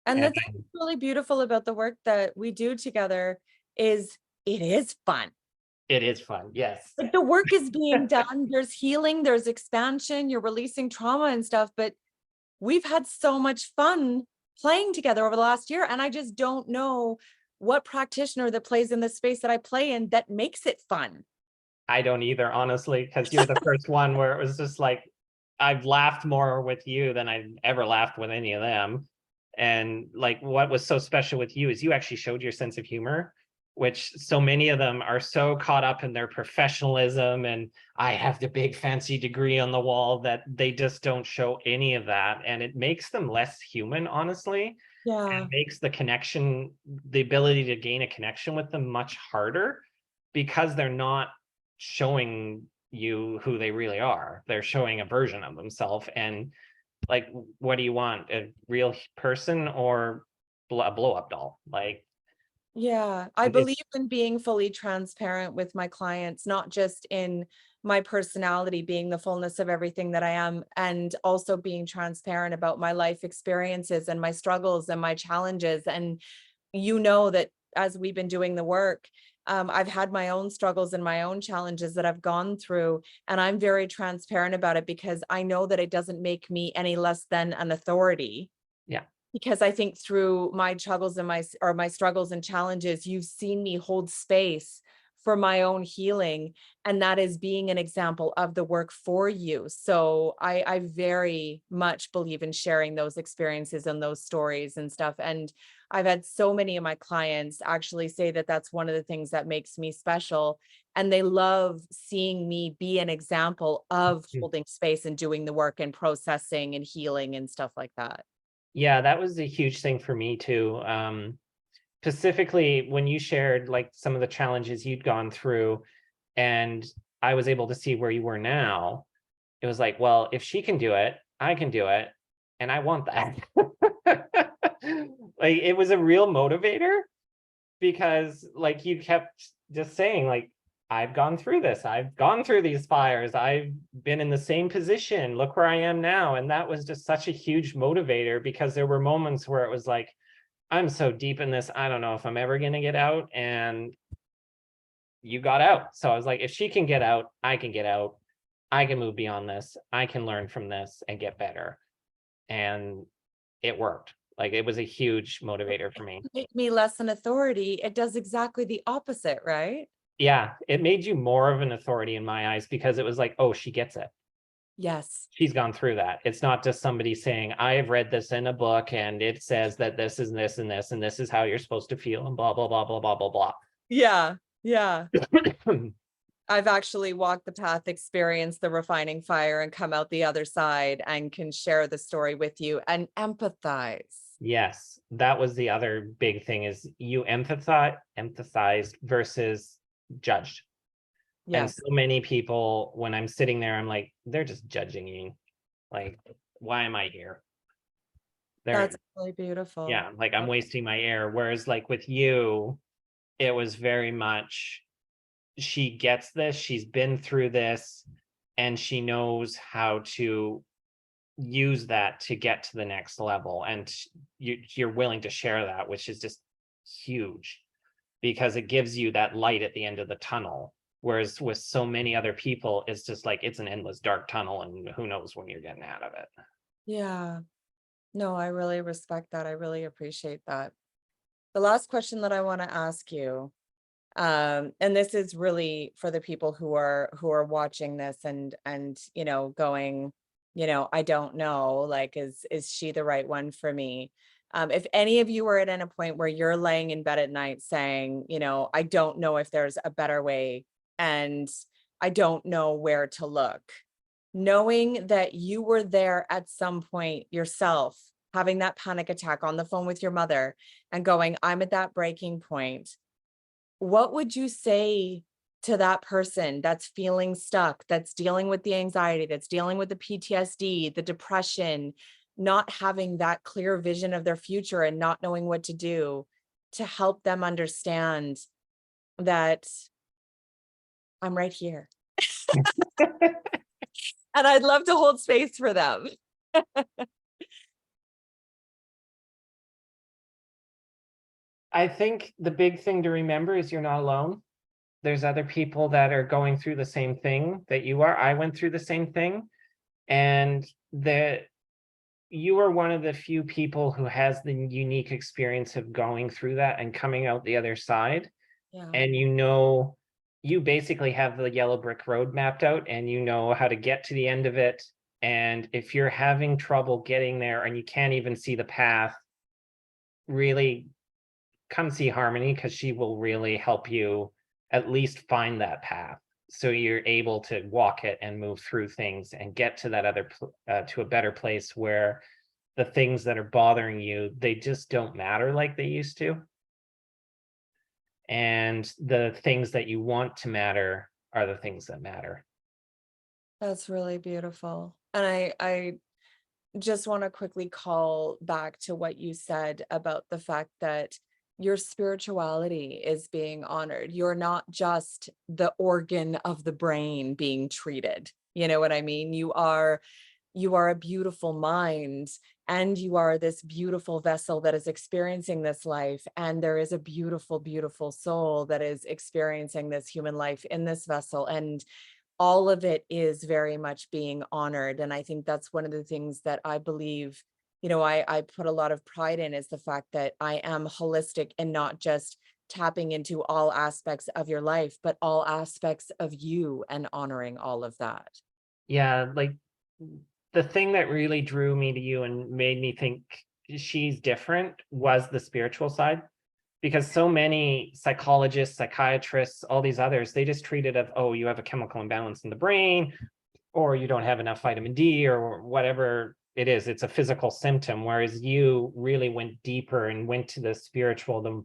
And the And thing that's really beautiful about the work that we do together is it is fun. it is fun, yes. Like, the work is being done, there's healing, there's expansion, you're releasing trauma and stuff, but we've had so much fun playing together over the last year. And I just don't know what practitioner that plays in the space that I play in that makes it fun. I don't either, honestly, because you're the first one where it was just like, I've laughed more with you than I've ever laughed with any of them. And like, what was so special with you is you actually showed your sense of humor, which so many of them are so caught up in their professionalism, and I have the big fancy degree on the wall, that they just don't show any of that. And it makes them less human, honestly. And Yeah. it makes the ability to gain a connection with them much harder, because they're not showing you who they really are. They're showing a version of themselves. And like, what do you want? A real person or a blow up doll? Like, Yeah. I believe it's in being fully transparent with my clients, not just in my personality being the fullness of everything that I am, and also being transparent about my life experiences and my struggles and my challenges. And that as we've been doing the work, I've had my own struggles and my own challenges that I've gone through. And I'm very transparent about it because I know that it doesn't make me any less than an authority. yeah. Because I think through my struggles and my struggles and challenges, you've seen me hold space for my own healing, and that is being an example of the work for you. So I very much believe in sharing those experiences and those stories and stuff. And I've had so many of my clients actually say that that's one of the things that makes me special. And they love seeing me be an example of holding space and doing the work and processing and healing and stuff like that. Yeah, that was a huge thing for me too. Specifically when you shared like some of the challenges you'd gone through, and I was able to see where you were now. It was like, well, if she can do it, I can do it. And I want that. Like, it was a real motivator, because like, you kept just saying like, I've gone through this, I've gone through these fires, I've been in the same position, look where I am now. And that was just such a huge motivator, because there were moments where it was like, I'm so deep in this, I don't know if I'm ever going to get out. And you got out. So I was like, if she can get out, I can get out. I can move beyond this. I can learn from this and get better. and it worked. Like, it was a huge motivator for me. Make me less an authority. It does exactly the opposite, right? Yeah, it made you more of an authority in my eyes, because it was like, oh, she gets it. Yes. She's gone through that. It's not just somebody saying, I have read this in a book and it says that this is this and this, and this is how you're supposed to feel, and blah, blah, blah, blah, blah, blah, blah. Yeah. Yeah. I've actually walked the path, experienced the refining fire, and come out the other side and can share the story with you and empathize. Yes, that was the other big thing, is you empathized versus judged. And Yes. so many people, when I'm sitting there, I'm like, they're just judging me. Like, why am I here? They're, That's really beautiful. yeah, like, I'm wasting my air. Whereas, like, with you, it was very much, she gets this, she's been through this, and she knows how to use that to get to the next level. And you're willing to share that, which is just huge, because it gives you that light at the end of the tunnel. Whereas with so many other people, it's just like, it's an endless dark tunnel, and who knows when you're getting out of it. Yeah. No, I really respect that. I really appreciate that. The last question that I want to ask you, and this is really for the people who are watching this and going, I don't know, like, is she the right one for me? If any of you are at a point where you're laying in bed at night saying, I don't know if there's a better way, and I don't know where to look, knowing that you were there at some point yourself, having that panic attack on the phone with your mother and going, I'm at that breaking point, what would you say to that person that's feeling stuck, that's dealing with the anxiety, that's dealing with the PTSD, the depression, not having that clear vision of their future and not knowing what to do, to help them understand that I'm right here? And I'd love to hold space for them. I think the big thing to remember is you're not alone. There's other people that are going through the same thing that you are. I went through the same thing, and that you are one of the few people who has the unique experience of going through that and coming out the other side. Yeah, And you basically have the yellow brick road mapped out, and you know how to get to the end of it. And if you're having trouble getting there and you can't even see the path, really come see Harmony, because she will really help you at least find that path, so you're able to walk it and move through things and get to that to a better place, where the things that are bothering you, they just don't matter like they used to. And the things that you want to matter are the things that matter. that's really beautiful. And I just want to quickly call back to what you said about the fact that your spirituality is being honored. You're not just the organ of the brain being treated. You know what I mean? You are a beautiful mind, and you are this beautiful vessel that is experiencing this life, and there is a beautiful, beautiful soul that is experiencing this human life in this vessel, and all of it is very much being honored. And I think that's one of the things that I believe, I put a lot of pride in, is the fact that I am holistic and not just tapping into all aspects of your life, but all aspects of you and honoring all of that. Yeah, like, the thing that really drew me to you and made me think she's different was the spiritual side. Because so many psychologists, psychiatrists, all these others, they just treat it of, oh, you have a chemical imbalance in the brain, or you don't have enough vitamin D, or whatever it is. It's a physical symptom. Whereas you really went deeper and went to the spiritual,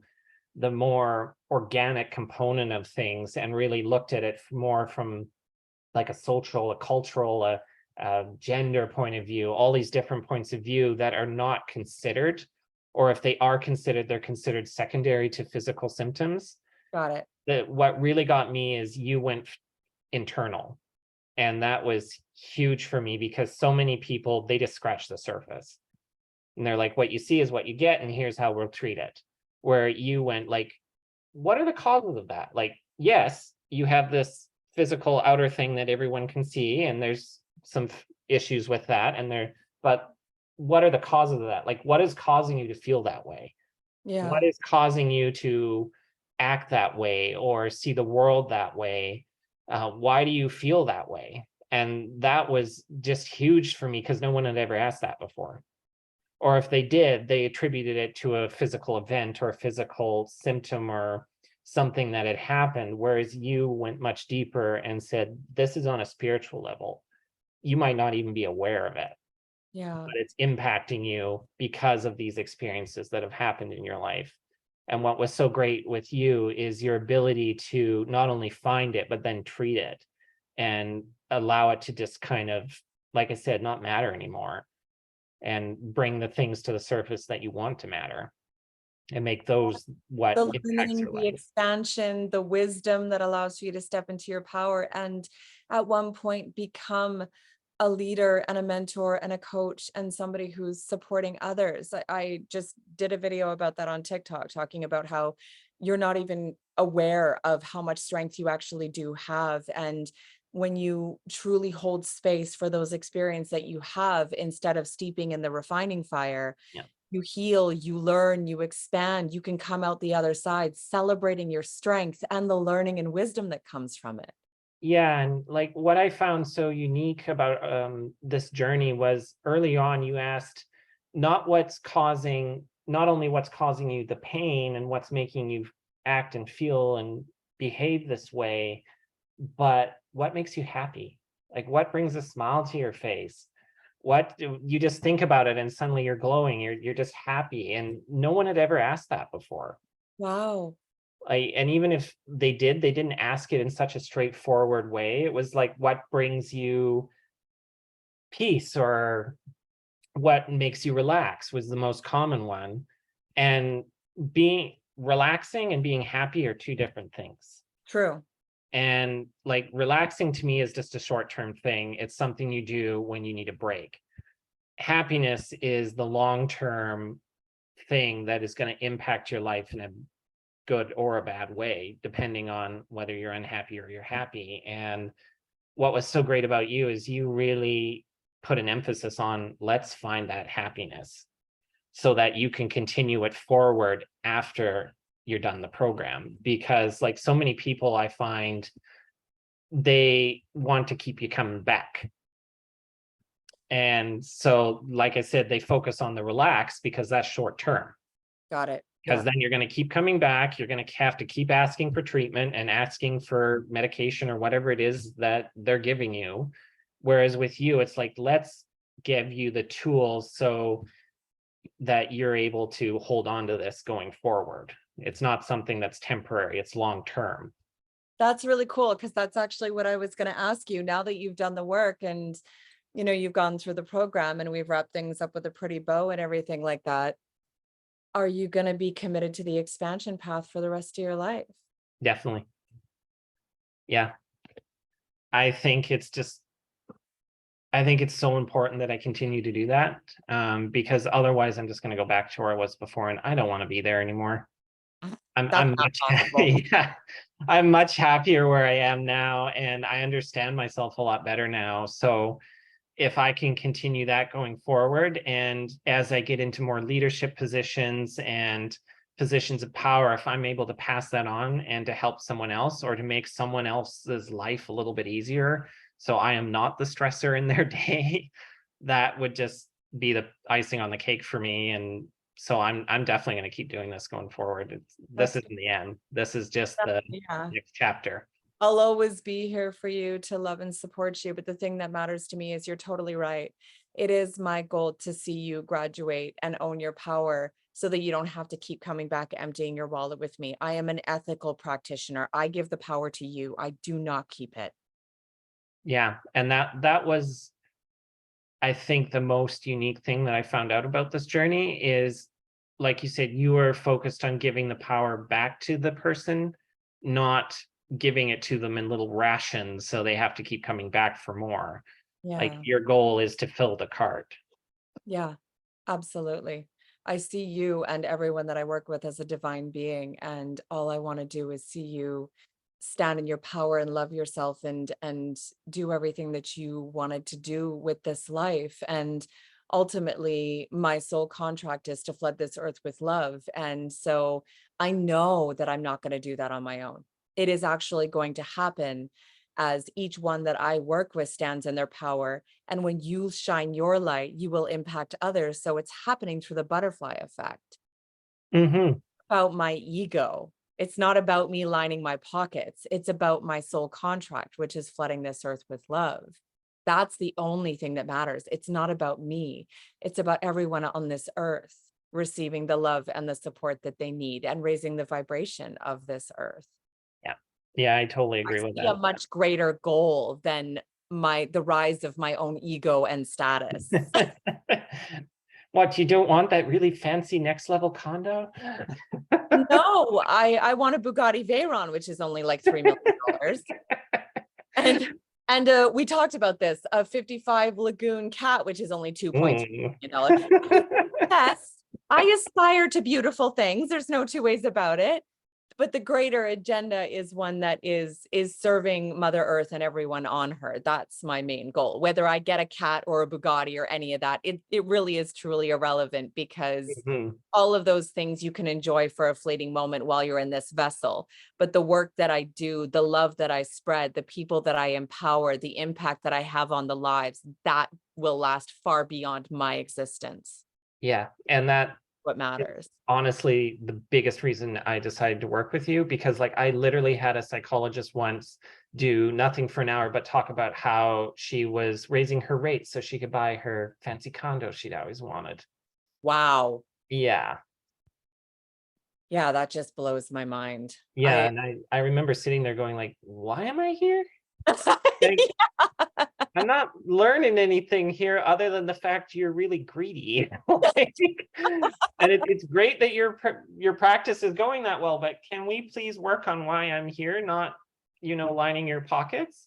the more organic component of things, and really looked at it more from like a social, a cultural, a gender point of view, all these different points of view that are not considered, or if they are considered, they're considered secondary to physical symptoms. Got it. What really got me is you went internal. And that was huge for me, because so many people, they just scratch the surface. And they're like, what you see is what you get, and here's how we'll treat it. Where you went like, what are the causes of that? Like, yes, you have this physical outer thing that everyone can see, and there's some issues with that, but what are the causes of that? Like, what is causing you to feel that way? What Yeah. is causing you to act that way or see the world that way? Why do you feel that way? And that was just huge for me because no one had ever asked that before. Or if they did, they attributed it to a physical event or a physical symptom or something that had happened. Whereas you went much deeper and said, this is on a spiritual level. You might not even be aware of it, Yeah. but it's impacting you because of these experiences that have happened in your life. And what was so great with you is your ability to not only find it, but then treat it and allow it to just kind of, like I said, not matter anymore, and bring the things to the surface that you want to matter and make those what The impacts learning, your the life. expansion, the wisdom that allows you to step into your power and at one point become a leader and a mentor and a coach and somebody who's supporting others. I just did a video about that on TikTok, talking about how you're not even aware of how much strength you actually do have. And when you truly hold space for those experiences that you have, instead of steeping in the refining fire, Yeah. you heal, you learn, you expand, you can come out the other side celebrating your strength and the learning and wisdom that comes from it. Yeah, and like what I found so unique about this journey was early on you asked not only what's causing you the pain and what's making you act and feel and behave this way, but what makes you happy? Like what brings a smile to your face? What do you just think about it and suddenly you're glowing, you're just happy. And no one had ever asked that before. Wow. And even if they did, they didn't ask it in such a straightforward way. It was like, what brings you peace or what makes you relax was the most common one. And being relaxing and being happy are two different things. True. And like relaxing to me is just a short-term thing. It's something you do when you need a break. Happiness is the long-term thing that is going to impact your life in a good or a bad way, depending on whether you're unhappy or you're happy. And what was so great about you is you really put an emphasis on let's find that happiness so that you can continue it forward after you're done the program. Because like so many people I find, they want to keep you coming back. And so, like I said, they focus on the relax because that's short term. Got it. Because Yeah. then you're going to keep coming back. You're going to have to keep asking for treatment and asking for medication or whatever it is that they're giving you. Whereas with you, it's like, let's give you the tools so that you're able to hold on to this going forward. It's not something that's temporary, it's long term. That's really cool because that's actually what I was going to ask you. Now that you've done the work and you've gone through the program and we've wrapped things up with a pretty bow and everything like that, are you going to be committed to the expansion path for the rest of your life? Definitely. Yeah. I think it's just I think it's so important that I continue to do that, because otherwise I'm just going to go back to where I was before, and I don't want to be there anymore. That's I'm not much possible. yeah, I'm much happier where I am now, and I understand myself a lot better now. So if I can continue that going forward, and as I get into more leadership positions and positions of power, if I'm able to pass that on and to help someone else or to make someone else's life a little bit easier, so I am not the stressor in their day, that would just be the icing on the cake for me. And so I'm definitely going to keep doing this going forward. This That's isn't the end. This is just that, the yeah. next chapter. I'll always be here for you to love and support you. But the thing that matters to me is you're totally right. It is my goal to see you graduate and own your power so that you don't have to keep coming back emptying your wallet with me. I am an ethical practitioner. I give the power to you. I do not keep it. Yeah, and that was, I think, the most unique thing that I found out about this journey is, like you said, you were focused on giving the power back to the person, not giving it to them in little rations so they have to keep coming back for more. Like Yeah. your goal is to fill the cart. Yeah, absolutely. I see you and everyone that I work with as a divine being, and all I want to do is see you stand in your power and love yourself and do everything that you wanted to do with this life. And ultimately my soul contract is to flood this earth with love. And so I know that I'm not going to do that on my own. It is actually going to happen as each one that I work with stands in their power. And when you shine your light, you will impact others. So it's happening through the butterfly effect. Mm-hmm. About my ego. It's not about me lining my pockets. It's about my soul contract, which is flooding this earth with love. That's the only thing that matters. It's not about me. It's about everyone on this earth receiving the love and the support that they need and raising the vibration of this earth. Yeah. Yeah, I totally I agree with see a that. much greater goal than the rise of my own ego and status. What, you don't want that really fancy next level condo? No, I want a Bugatti Veyron, which is only like $3 million. And we talked about this, a 55 Lagoon cat, which is only $2.2 million. Yes, I aspire to beautiful things. There's no two ways about it. But the greater agenda is one that is serving Mother Earth and everyone on her. That's my main goal. Whether I get a cat or a Bugatti or any of that, it really is truly irrelevant, because Mhm. all of those things you can enjoy for a fleeting moment while you're in this vessel. But the work that I do, the love that I spread, the people that I empower, the impact that I have on the lives, that will last far beyond my existence. Yeah, and that What is matters. honestly the biggest reason I decided to work with you, because like I literally had a psychologist once do nothing for an hour but talk about how she was raising her rates so she could buy her fancy condo she'd always wanted. Wow. Yeah. Yeah, that just blows my mind. Yeah, and I remember sitting there going like, why am I here? Like, I'm not learning anything here other than the fact you're really greedy. Like, and it's great that your practice is going that well, but can we please work on why I'm here, not, lining your pockets?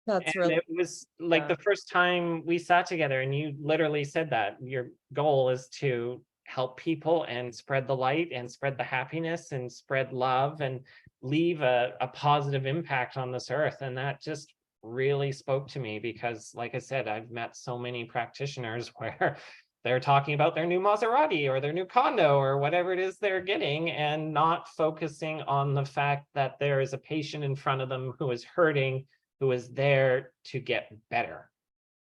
That's And really, it was like yeah. the first time we sat together and you literally said that your goal is to help people and spread the light and spread the happiness and spread love and leave a positive impact on this earth. And that just really spoke to me, because like I said, I've met so many practitioners where they're talking about their new Maserati or their new condo or whatever it is they're getting, and not focusing on the fact that there is a patient in front of them who is hurting, who is there to get better.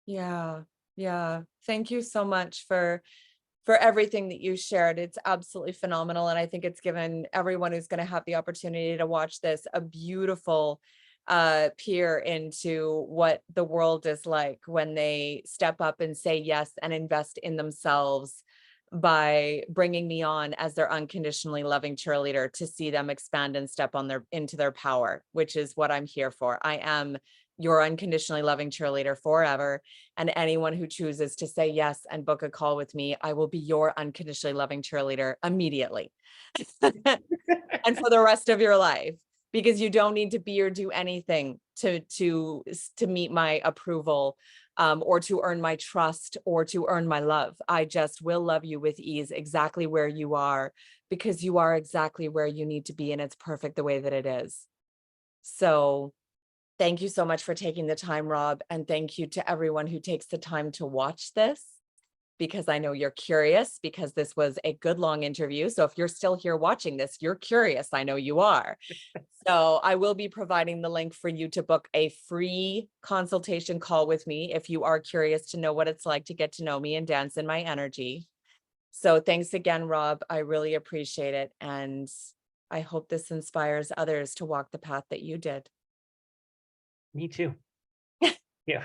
Yeah. Yeah. Thank you so much for everything that you shared. It's absolutely phenomenal. And I think it's given everyone who's going to have the opportunity to watch this a beautiful peer into what the world is like when they step up and say yes and invest in themselves, by bringing me on as their unconditionally loving cheerleader to see them expand and step on into their power, which is what I'm here for. I am your unconditionally loving cheerleader forever. And anyone who chooses to say yes and book a call with me, I will be your unconditionally loving cheerleader immediately and for the rest of your life, because you don't need to be or do anything to meet my approval, or to earn my trust or to earn my love. I just will love you with ease exactly where you are, because you are exactly where you need to be, and it's perfect the way that it is. So thank you so much for taking the time, Rob. And thank you to everyone who takes the time to watch this, because I know you're curious, because this was a good long interview. So if you're still here watching this, you're curious. I know you are. So I will be providing the link for you to book a free consultation call with me if you are curious to know what it's like to get to know me and dance in my energy. So thanks again, Rob. I really appreciate it. And I hope this inspires others to walk the path that you did. Me too. Yeah.